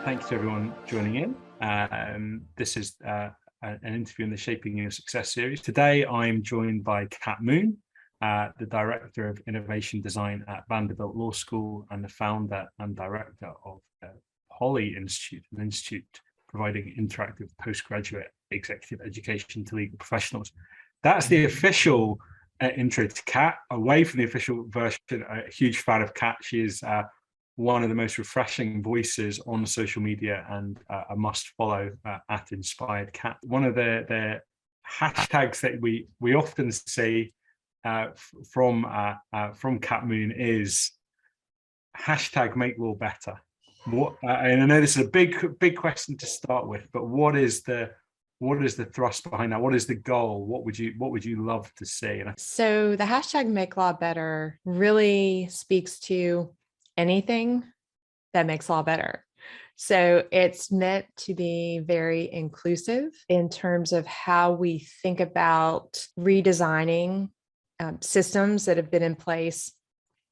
Thank you to everyone joining in. This is an interview in the Shaping Your Success series. Today, I'm joined by Kat Moon, the Director of Innovation Design at Vanderbilt Law School and the founder and director of Poly Institute, an institute providing interactive postgraduate executive education to legal professionals. That's the official intro to Kat. Away from the official version, a huge fan of Kat. She is one of the most refreshing voices on social media and a must follow at Inspired Cat. One of the hashtags that we often see from Cat Moon is hashtag make law better. And I know this is a big question to start with, but what is the thrust behind that? What is the goal? What would you love to see? So the hashtag make law better really speaks to anything that makes law better. So it's meant to be very inclusive in terms of how we think about redesigning systems that have been in place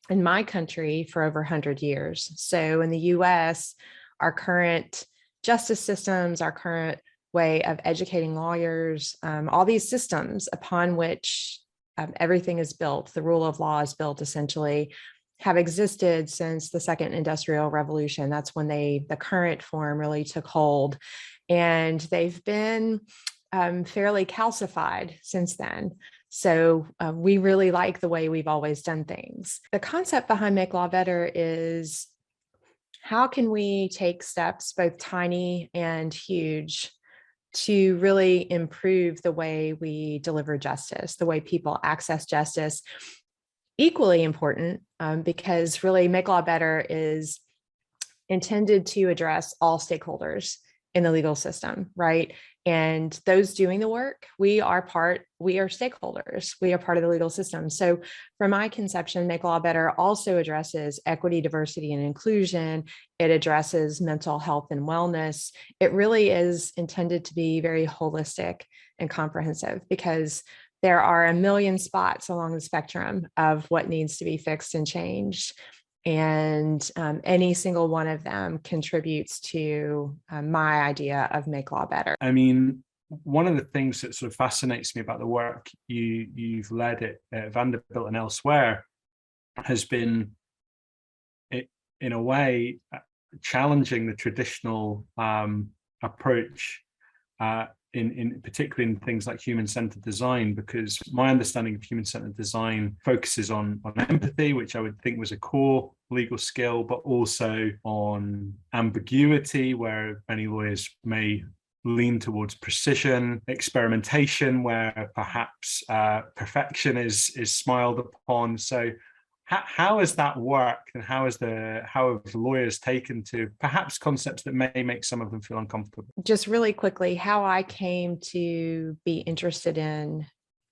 in my country for over 100 years. So in the US, our current justice systems, our current way of educating lawyers, all these systems upon which everything is built, the rule of law is built essentially, have existed since the Second Industrial Revolution. That's when the current form really took hold. And they've been fairly calcified since then. So we really like the way we've always done things. The concept behind Make Law Better is how can we take steps, both tiny and huge, to really improve the way we deliver justice, the way people access justice. Equally important, because really Make Law Better is intended to address all stakeholders in the legal system, right? And those doing the work, we are stakeholders. We are part of the legal system. So from my conception, Make Law Better also addresses equity, diversity, and inclusion. It addresses mental health and wellness. It really is intended to be very holistic and comprehensive, because there are a million spots along the spectrum of what needs to be fixed and changed. And any single one of them contributes to my idea of Make Law Better. I mean, one of the things that sort of fascinates me about the work you've led at Vanderbilt and elsewhere has been, in a way, challenging the traditional approach in particularly in things like human-centered design, because my understanding of human-centered design focuses on empathy, which I would think was a core legal skill, but also on ambiguity, where many lawyers may lean towards precision, experimentation, where perhaps perfection is smiled upon. So how has that worked, and how have lawyers taken to perhaps concepts that may make some of them feel uncomfortable? Just really quickly, how I came to be interested in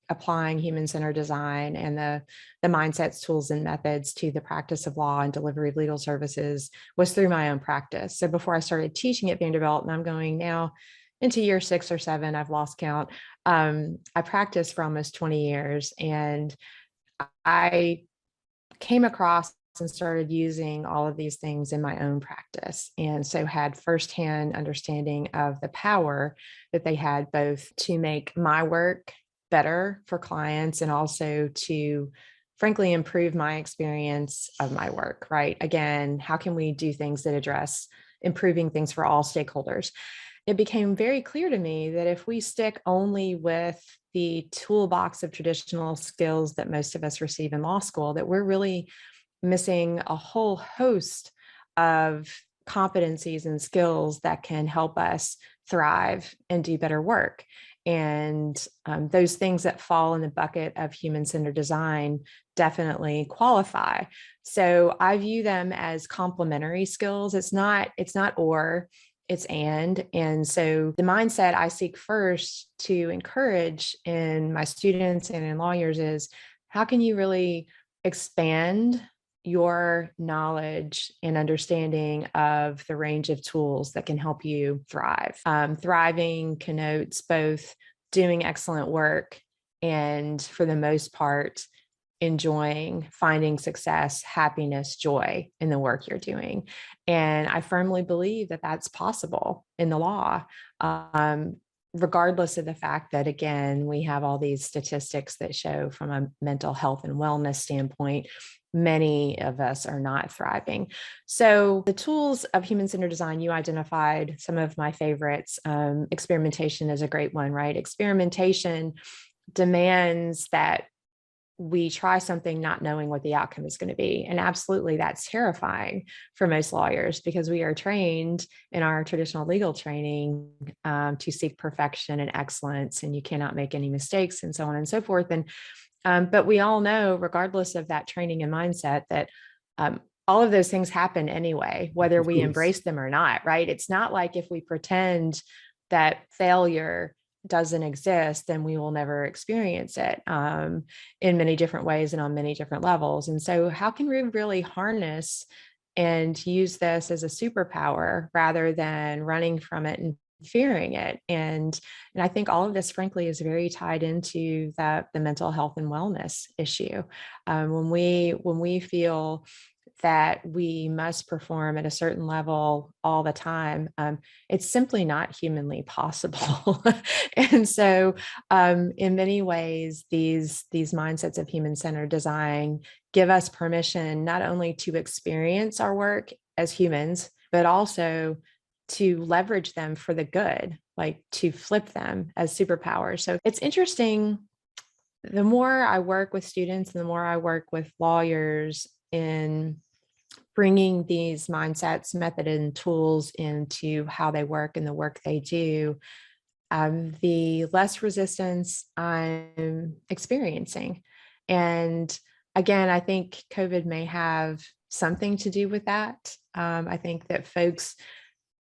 applying human-centered design and the mindsets, tools, and methods to the practice of law and delivery of legal services was through my own practice. So before I started teaching at Vanderbilt, and I'm going now into year 6 or 7, I've lost count. I practiced for almost 20 years, and I came across and started using all of these things in my own practice. And so had firsthand understanding of the power that they had, both to make my work better for clients and also to frankly improve my experience of my work, right? Again, how can we do things that address improving things for all stakeholders? It became very clear to me that if we stick only with the toolbox of traditional skills that most of us receive in law school, that we're really missing a whole host of competencies and skills that can help us thrive and do better work. And those things that fall in the bucket of human-centered design definitely qualify. So I view them as complementary skills. It's not or, it's and. And so the mindset I seek first to encourage in my students and in lawyers is, how can you really expand your knowledge and understanding of the range of tools that can help you thrive? Thriving connotes both doing excellent work and, for the most part, enjoying, finding success, happiness, joy in the work you're doing. And I firmly believe that that's possible in the law, regardless of the fact that, again, we have all these statistics that show from a mental health and wellness standpoint, many of us are not thriving. So the tools of human-centered design, you identified some of my favorites. Experimentation is a great one, right? Experimentation demands that we try something not knowing what the outcome is going to be. And absolutely, that's terrifying for most lawyers, because we are trained in our traditional legal training to seek perfection and excellence, and you cannot make any mistakes, and so on and so forth. But we all know, regardless of that training and mindset, that all of those things happen anyway, whether we embrace them or not, right? It's not like if we pretend that failure doesn't exist, then we will never experience it in many different ways and on many different levels. And so how can we really harness and use this as a superpower rather than running from it and fearing it? And I think all of this, frankly, is very tied into the mental health and wellness issue. When we feel that we must perform at a certain level all the time, it's simply not humanly possible. And so in many ways, these mindsets of human-centered design give us permission not only to experience our work as humans, but also to leverage them for the good, like to flip them as superpowers. So it's interesting. The more I work with students and the more I work with lawyers in bringing these mindsets, method, and tools into how they work and the work they do, the less resistance I'm experiencing. And again, I think COVID may have something to do with that. I think that folks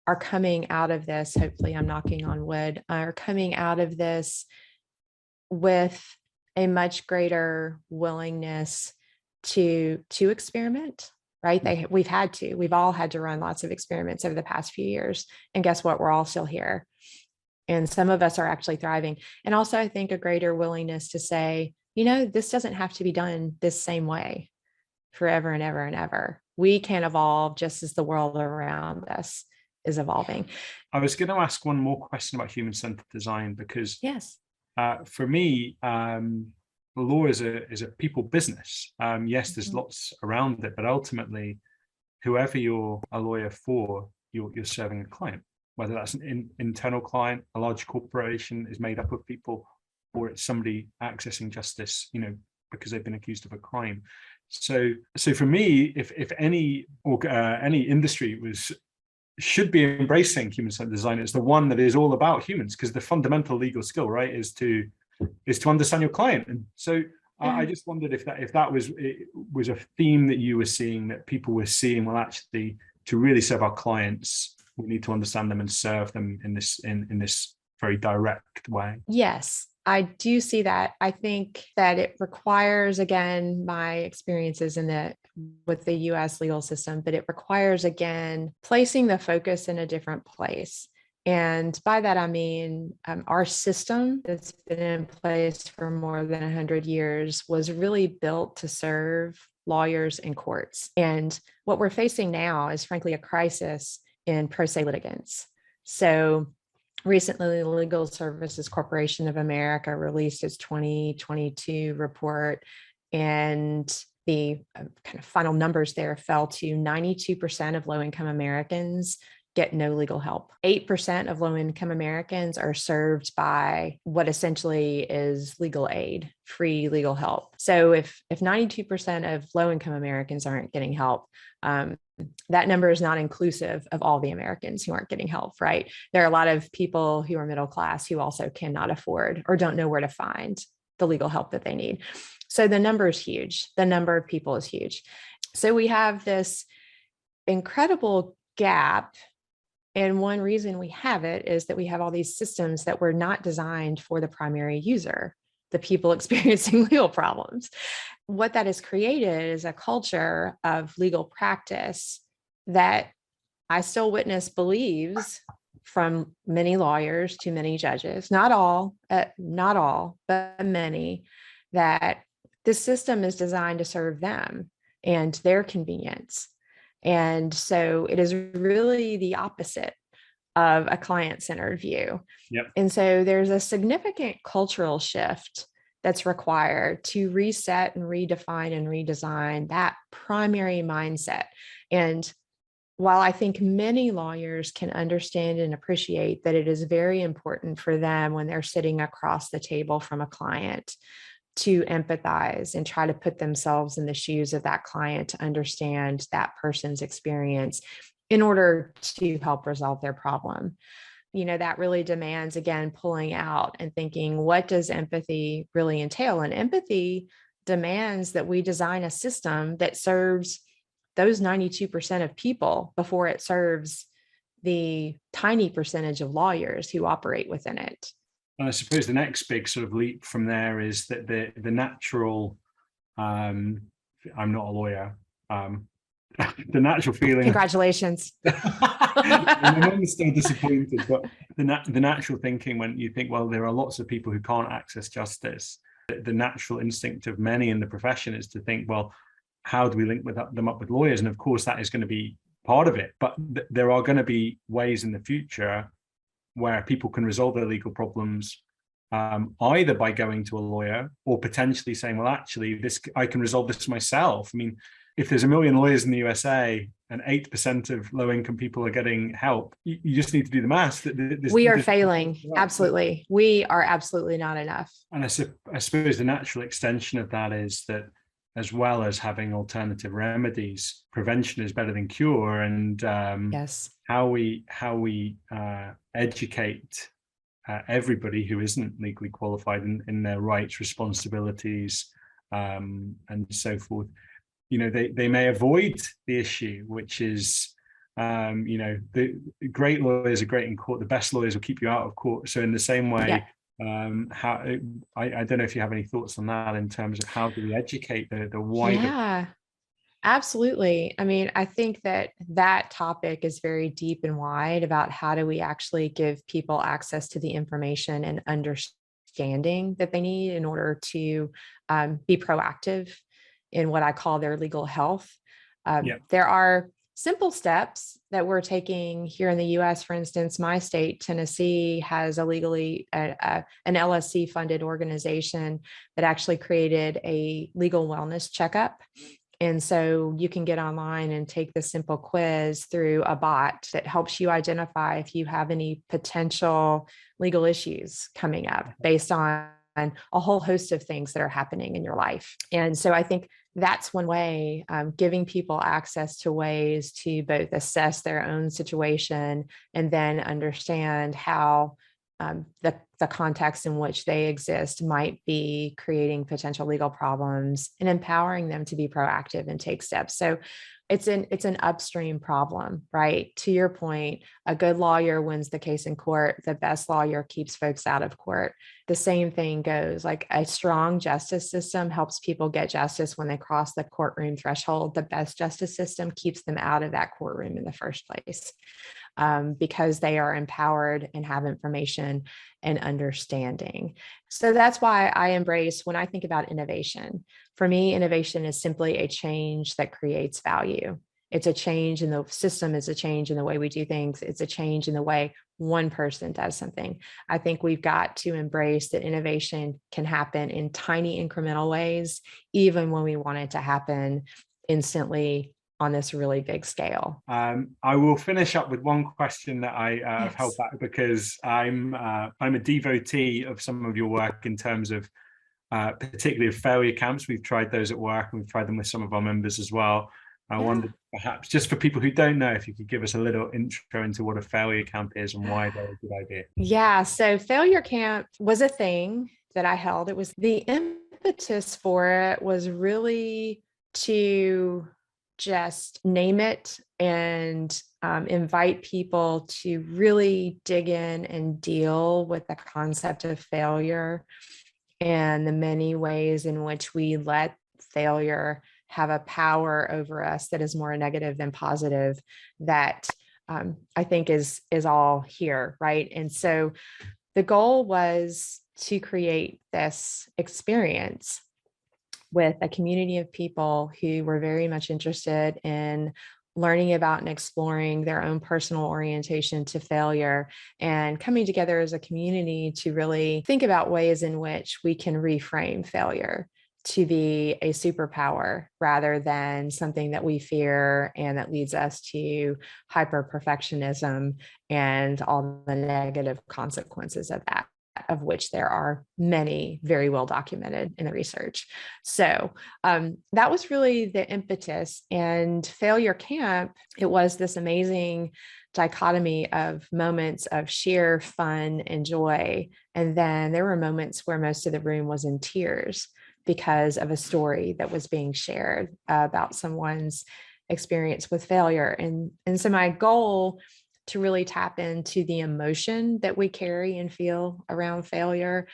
are coming out of this, hopefully, I'm knocking on wood, are coming out of this with a much greater willingness to experiment, right? We've all had to run lots of experiments over the past few years. And guess what? We're all still here. And some of us are actually thriving. And also, I think a greater willingness to say, this doesn't have to be done this same way forever and ever and ever. We can evolve just as the world around us is evolving. I was going to ask one more question about human-centered design, because yes, for me, law is a people business. Yes, there's lots around it, but ultimately, whoever you're a lawyer for, you're serving a client, whether that's an internal client, a large corporation is made up of people, or it's somebody accessing justice, because they've been accused of a crime. So for me, if any industry should be embracing human-centered design, it's the one that is all about humans, because the fundamental legal skill, right, is to understand your client. And so I just wondered if that was a theme that you were seeing, that people were seeing. Well, actually, to really serve our clients, we need to understand them and serve them in this very direct way. Yes, I do see that. I think that it requires, again, my experiences with the US legal system, but it requires, again, placing the focus in a different place. And by that, I mean, our system that's been in place for more than 100 years was really built to serve lawyers and courts. And what we're facing now is, frankly, a crisis in pro se litigants. So recently, the Legal Services Corporation of America released its 2022 report, and the kind of final numbers there fell to 92% of low-income Americans get no legal help. 8% of low-income Americans are served by what essentially is legal aid, free legal help. So if 92% of low-income Americans aren't getting help, that number is not inclusive of all the Americans who aren't getting help, right? There are a lot of people who are middle class who also cannot afford or don't know where to find the legal help that they need. So the number is huge. The number of people is huge. So we have this incredible gap. And one reason we have it is that we have all these systems that were not designed for the primary user, the people experiencing legal problems. What that has created is a culture of legal practice that I still witness believes, from many lawyers to many judges, not all, but many, that this system is designed to serve them and their convenience. And so it is really the opposite of a client-centered view. Yep. And so there's a significant cultural shift that's required to reset and redefine and redesign that primary mindset. And while I think many lawyers can understand and appreciate that it is very important for them when they're sitting across the table from a client to empathize and try to put themselves in the shoes of that client to understand that person's experience in order to help resolve their problem. That really demands, again, pulling out and thinking, what does empathy really entail? And empathy demands that we design a system that serves those 92% of people before it serves the tiny percentage of lawyers who operate within it. And I suppose the next big sort of leap from there is that the natural, I'm not a lawyer, the natural feeling. Congratulations. My mum's still disappointed, but the natural thinking when you think, well, there are lots of people who can't access justice, the natural instinct of many in the profession is to think, well, how do we link them up with lawyers? And of course, that is going to be part of it. But there are going to be ways in the future where people can resolve their legal problems either by going to a lawyer or potentially saying, well, actually, I can resolve this myself. I mean, if there's 1 million lawyers in the USA and 8% of low-income people are getting help, you just need to do the math. We are failing. Absolutely. We are absolutely not enough. And I suppose the natural extension of that is that as well as having alternative remedies, prevention is better than cure. And yes, how we educate everybody who isn't legally qualified in their rights, responsibilities, and so forth. They may avoid the issue, which is, the great lawyers are great in court. The best lawyers will keep you out of court. So in the same way, I don't know if you have any thoughts on that in terms of how do we educate the wider. Yeah, absolutely. I mean, I think that topic is very deep and wide about how do we actually give people access to the information and understanding that they need in order to be proactive in what I call their legal health. There are simple steps that we're taking here in the US. For instance, my state, Tennessee, has an LSC funded organization that actually created a legal wellness checkup. And so you can get online and take the simple quiz through a bot that helps you identify if you have any potential legal issues coming up based on a whole host of things that are happening in your life. And so I think that's one way, giving people access to ways to both assess their own situation and then understand how the context in which they exist might be creating potential legal problems and empowering them to be proactive and take steps. So it's an upstream problem, right? To your point, a good lawyer wins the case in court. The best lawyer keeps folks out of court. The same thing goes, like a strong justice system helps people get justice when they cross the courtroom threshold. The best justice system keeps them out of that courtroom in the first place. Because they are empowered and have information and understanding. So that's why I embrace, when I think about innovation, for me, innovation is simply a change that creates value. It's a change in the system, it's a change in the way we do things, it's a change in the way one person does something. I think we've got to embrace that innovation can happen in tiny incremental ways, even when we want it to happen instantly on this really big scale. I will finish up with one question that I have held back because I'm a devotee of some of your work in terms of particularly of failure camps. We've tried those at work and we've tried them with some of our members as well. I wondered, perhaps just for people who don't know, if you could give us a little intro into what a failure camp is and why they're a good idea. Yeah, so failure camp was a thing that I held. It was the impetus for it was really to just name it and invite people to really dig in and deal with the concept of failure and the many ways in which we let failure have a power over us that is more negative than positive, that I think is all here, right? And so the goal was to create this experience with a community of people who were very much interested in learning about and exploring their own personal orientation to failure, and coming together as a community to really think about ways in which we can reframe failure to be a superpower rather than something that we fear and that leads us to hyper perfectionism and all the negative consequences of that, of which there are many very well documented in the research. So that was really the impetus. And Failure Camp, it was this amazing dichotomy of moments of sheer fun and joy. And then there were moments where most of the room was in tears because of a story that was being shared about someone's experience with failure. And so my goal to really tap into the emotion that we carry and feel around failure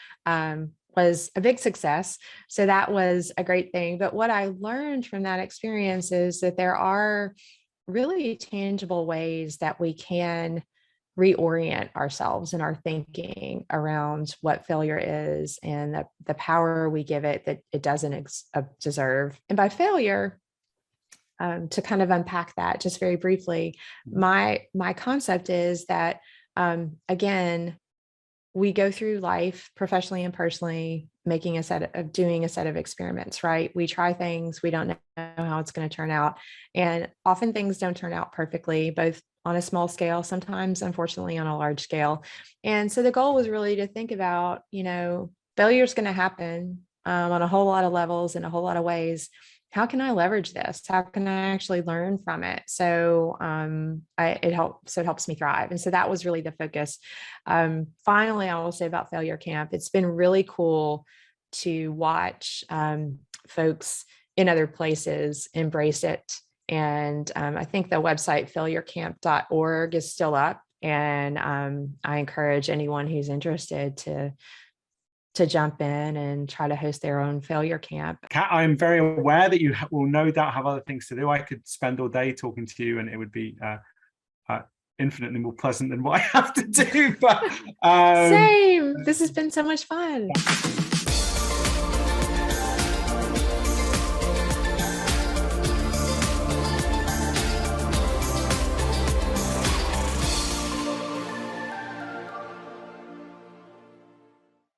was a big success. So that was a great thing. But what I learned from that experience is that there are really tangible ways that we can reorient ourselves and our thinking around what failure is and the power we give it that it doesn't deserve. And by failure, to kind of unpack that just very briefly, my concept is that, again, we go through life professionally and personally doing a set of experiments, right? We try things, we don't know how it's going to turn out. And often things don't turn out perfectly, both on a small scale, sometimes, unfortunately, on a large scale. And so the goal was really to think about, failure is going to happen on a whole lot of levels in a whole lot of ways. How can I leverage this? How can I actually learn from it? So it helps me thrive. And so that was really the focus. Finally, I will say about Failure Camp, it's been really cool to watch folks in other places embrace it. And I think the website failurecamp.org is still up. And I encourage anyone who's interested to jump in and try to host their own Failure Camp. Kat, I'm very aware that you will no doubt have other things to do. I could spend all day talking to you and it would be infinitely more pleasant than what I have to do. But same. This has been so much fun.